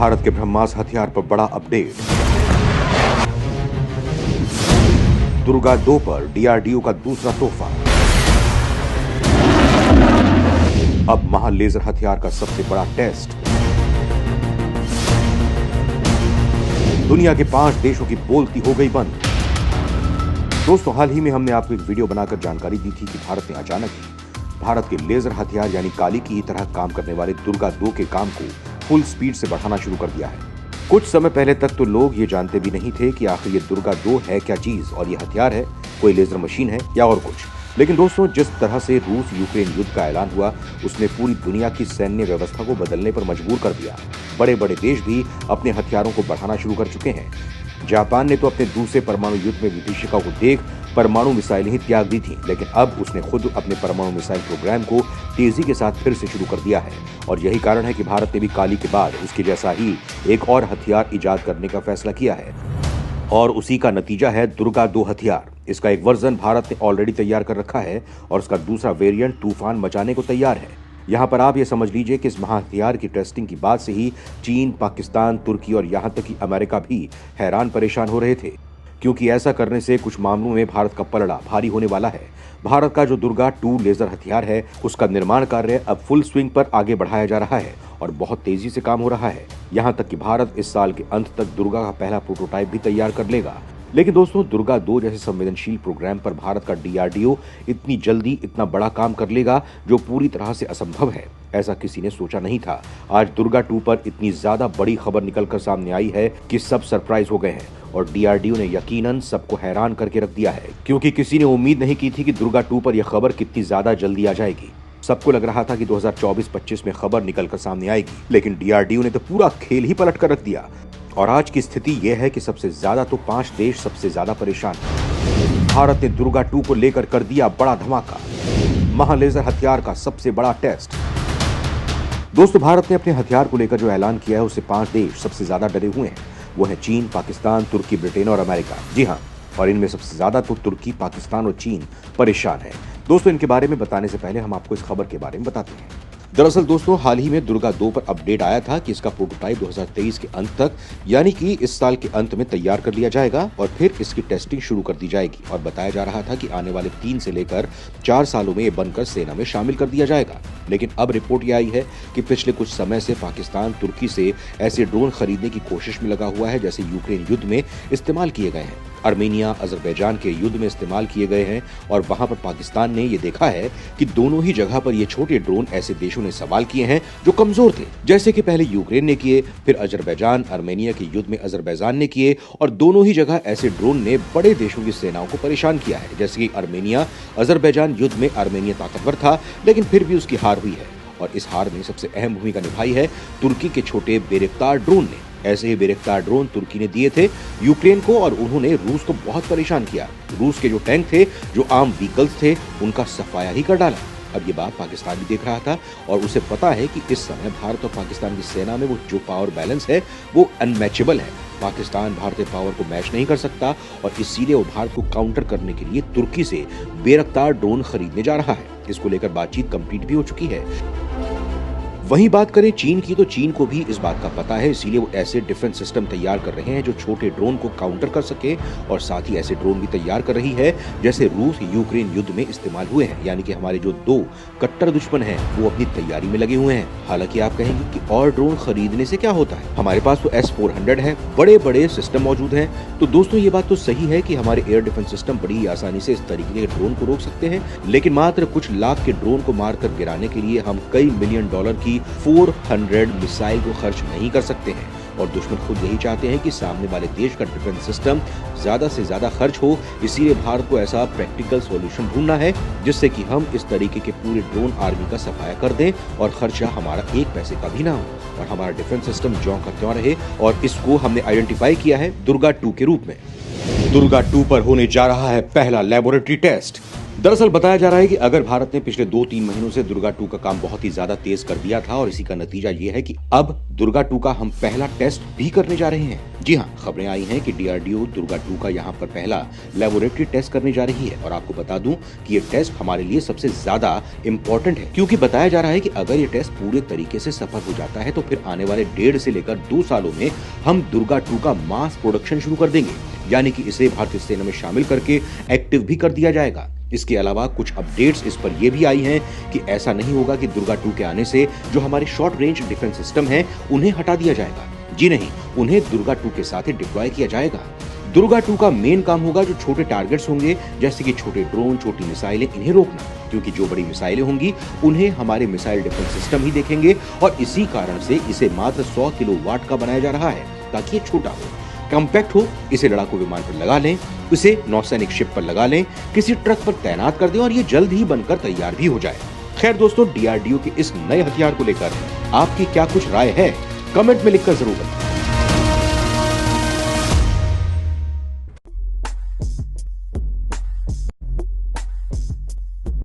भारत के ब्रह्मास्त्र हथियार पर बड़ा अपडेट। दुर्गा 2 पर डीआरडीओ का दूसरा तोहफा। अब महा लेजर हथियार का सबसे बड़ा टेस्ट। दुनिया के 5 देशों की बोलती हो गई बंद। दोस्तों, हाल ही में हमने आपको एक वीडियो बनाकर जानकारी दी थी कि भारत ने अचानक ही भारत के लेजर हथियार यानी काली की तरह काम करने वाले दुर्गा 2 के काम को फुल स्पीड से बढ़ाना शुरू कर दिया है। कुछ समय पहले तक तो लोग ये जानते भी नहीं थे कि आखिर ये दुर्गा 2 है क्या चीज और ये हथियार है, कोई लेजर मशीन है या और कुछ। लेकिन दोस्तों, जिस तरह से रूस यूक्रेन युद्ध का ऐलान हुआ उसने पूरी दुनिया की सैन्य व्यवस्था को बदलने पर मजबूर कर दिया। बड़े बड़े देश भी अपने हथियारों को बढ़ाना शुरू कर चुके हैं। जापान ने तो अपने दूसरे परमाणु युद्ध में विभीषिका को देख परमाणु मिसाइलें ही त्याग दी थी, लेकिन अब उसने खुद अपने परमाणु मिसाइल प्रोग्राम को तेजी के साथ फिर से शुरू कर दिया है। और यही कारण है कि भारत ने भी काली के बाद उसके जैसा ही एक और हथियार इजाद करने का फैसला किया है और उसी का नतीजा है दुर्गा 2 हथियार। इसका एक वर्जन भारत ने ऑलरेडी तैयार कर रखा है और उसका दूसरा वेरिएंट तूफान मचाने को तैयार है। यहाँ पर आप ये समझ लीजिए कि इस महा हथियार की टेस्टिंग की बाद से ही चीन, पाकिस्तान, तुर्की और यहाँ तक कि अमेरिका भी हैरान परेशान हो रहे थे, क्योंकि ऐसा करने से कुछ मामलों में भारत का पलड़ा भारी होने वाला है। भारत का जो दुर्गा 2 लेजर हथियार है उसका निर्माण कार्य अब फुल स्विंग पर आगे बढ़ाया जा रहा है और बहुत तेजी से काम हो रहा है। यहाँ तक कि भारत इस साल के अंत तक दुर्गा का पहला प्रोटोटाइप भी तैयार कर लेगा। लेकिन दोस्तों, दुर्गा 2 जैसे संवेदनशील प्रोग्राम पर भारत का डीआरडीओ इतनी जल्दी इतना बड़ा काम कर लेगा जो पूरी तरह से असंभव है। ऐसा किसी ने सोचा नहीं था। आज दुर्गा 2 पर इतनी ज्यादा बड़ी खबर निकलकर सामने आई है कि सब सरप्राइज हो गए हैं और डीआरडीओ ने यकीनन सबको हैरान करके रख दिया है, क्योंकि किसी ने उम्मीद नहीं की थी कि दुर्गा 2 पर यह खबर कितनी ज्यादा जल्दी आ जाएगी। सबको लग रहा था कि 2024-25 में खबर निकलकर सामने आएगी, लेकिन डीआरडीओ ने तो पूरा खेल ही पलट कर रख दिया। और आज की स्थिति यह है कि सबसे ज्यादा तो 5 देश सबसे ज्यादा परेशान हैं। भारत ने दुर्गा 2 को लेकर कर दिया बड़ा धमाका, महा लेजर हथियार का सबसे बड़ा टेस्ट। दोस्तों, भारत ने अपने हथियार को लेकर जो ऐलान किया है उससे 5 देश सबसे ज्यादा डरे हुए हैं। वो है चीन, पाकिस्तान, तुर्की, ब्रिटेन और अमेरिका। जी हाँ, और इनमें सबसे ज्यादा तो तुर्की, पाकिस्तान और चीन परेशान है। दोस्तों, इनके बारे में बताने से पहले हम आपको इस खबर के बारे में बताते हैं। दरअसल दोस्तों, हाल ही में दुर्गा 2 पर अपडेट आया था कि इसका प्रोटोटाइप 2023 के अंत तक यानी कि इस साल के अंत में तैयार कर लिया जाएगा और फिर इसकी टेस्टिंग शुरू कर दी जाएगी। और बताया जा रहा था कि आने वाले 3 से लेकर 4 सालों में ये बनकर सेना में शामिल कर दिया जाएगा। लेकिन अब रिपोर्ट ये आई है कि पिछले कुछ समय से पाकिस्तान तुर्की से ऐसे ड्रोन खरीदने की कोशिश में लगा हुआ है जैसे यूक्रेन युद्ध में इस्तेमाल किए गए हैं, अर्मेनिया, अजरबैजान के युद्ध में इस्तेमाल किए गए हैं। और वहां पर पाकिस्तान ने ये देखा है कि दोनों ही जगह पर ये छोटे ड्रोन ऐसे देशों ने सवाल किए हैं जो कमजोर थे, जैसे कि पहले यूक्रेन ने किए, फिर अजरबैजान अर्मेनिया के युद्ध में अजरबैजान ने किए। और दोनों ही जगह ऐसे ड्रोन ने बड़े देशों की सेनाओं को परेशान किया है, जैसे कि अर्मेनिया अजरबैजान युद्ध में अर्मेनिया ताकतवर था लेकिन फिर भी उसकी हार हुई है। और इस हार में सबसे अहम भूमिका निभाई है तुर्की के छोटे बेरफ्तार ड्रोन ने। ऐसे ही बेरफ्तार ड्रोन तुर्की ने दिए थे यूक्रेन को और उन्होंने रूस को बहुत परेशान किया। रूस के जो टैंक थे, जो आर्म व्हीकल्स थे, उनका सफाया ही कर डाला। अब ये बात पाकिस्तान भी देख रहा था और उसे पता है कि इस समय भारत और पाकिस्तान की सेना में वो जो पावर बैलेंस है वो अनमैचेबल है। पाकिस्तान भारतीय पावर को मैच नहीं कर सकता और इसीलिए वो भारत को काउंटर करने के लिए तुर्की से बेरफ्तार ड्रोन खरीदने जा रहा है। इसको लेकर बातचीत कंप्लीट भी हो चुकी है। वहीं बात करें चीन की, तो चीन को भी इस बात का पता है, इसीलिए वो ऐसे डिफेंस सिस्टम तैयार कर रहे हैं जो छोटे ड्रोन को काउंटर कर सके। और साथ ही ऐसे ड्रोन भी तैयार कर रही है जैसे रूस यूक्रेन युद्ध में इस्तेमाल हुए हैं। यानी कि हमारे जो 2 कट्टर दुश्मन हैं वो अपनी तैयारी में लगे हुए हैं। हालांकि आप कहेंगे कि और ड्रोन खरीदने से क्या होता है, हमारे पास तो S-400 है, बड़े बड़े सिस्टम मौजूद हैं। तो दोस्तों, ये बात तो सही है कि हमारे एयर डिफेंस सिस्टम बड़ी आसानी से इस तरीके के ड्रोन को रोक सकते हैं, लेकिन मात्र कुछ लाख के ड्रोन को मारकर गिराने के लिए हम कई मिलियन डॉलर की 400 मिसाइल को खर्च नहीं कर सकते हैं। और दुश्मन खुद यही चाहते हैं कि सामने वाले देश का डिफेंस सिस्टम ज्यादा से ज्यादा खर्च हो। इसीलिए भारत को ऐसा प्रैक्टिकल सॉल्यूशन ढूंढना है जिससे कि हम इस तरीके के पूरे ड्रोन आर्मी का सफाया कर दें और खर्चा हमारा 1 पैसे का भी ना हो और हमारा डिफेंस सिस्टम ज्यों का त्यों रहे। और इसको हमने आइडेंटिफाई किया है दुर्गा 2 के रूप में। दुर्गा 2 पर होने जा रहा है पहला लैबोरेटरी टेस्ट। दरअसल बताया जा रहा है कि अगर भारत ने पिछले 2-3 महीनों से दुर्गा 2 का काम बहुत ही ज्यादा तेज कर दिया था और इसी का नतीजा ये है कि अब दुर्गा 2 का हम पहला टेस्ट भी करने जा रहे हैं। जी हाँ, खबरें आई हैं कि डीआरडीओ दुर्गा 2 का यहाँ पर पहला लेबोरेटरी टेस्ट करने जा रही है और आपको बता दूं कि ये टेस्ट हमारे लिए सबसे ज्यादा इम्पोर्टेंट है, क्योंकि बताया जा रहा है कि अगर ये टेस्ट पूरे तरीके से सफल हो जाता है तो फिर आने वाले 1.5 से लेकर 2 सालों में हम दुर्गा 2 का मास प्रोडक्शन शुरू कर देंगे, यानी कि इसे भारतीय सेना में शामिल करके एक्टिव भी कर दिया जाएगा। इसके अलावा कुछ अपडेट्स इस पर यह भी आई हैं कि ऐसा नहीं होगा कि दुर्गा 2 के आने से जो हमारे शॉर्ट रेंज डिफेंस सिस्टम है उन्हें हटा दिया जाएगा। जी नहीं, उन्हें दुर्गा 2 के साथ ही डिप्लॉय किया जाएगा। दुर्गा 2 का मेन काम होगा जो छोटे टारगेट्स होंगे, जैसे कि छोटे ड्रोन, छोटी मिसाइलें, इन्हें रोकना, क्योंकि जो बड़ी मिसाइलें होंगी उन्हें हमारे मिसाइल डिफेंस सिस्टम ही देखेंगे और इसी कारण से इसे मात्र 100 किलोवाट का बनाया जा रहा है ताकि ये छोटा हो, कॉम्पैक्ट हो। इसे लड़ाकू विमान पर लगा लें, इसे नौसैनिक शिप पर लगा लें, किसी ट्रक पर तैनात कर दें और ये जल्द ही बनकर तैयार भी हो जाए। खैर दोस्तों, डीआरडीओ के इस नए हथियार को लेकर आपकी क्या कुछ राय है, कमेंट में लिखकर जरूर बताएं।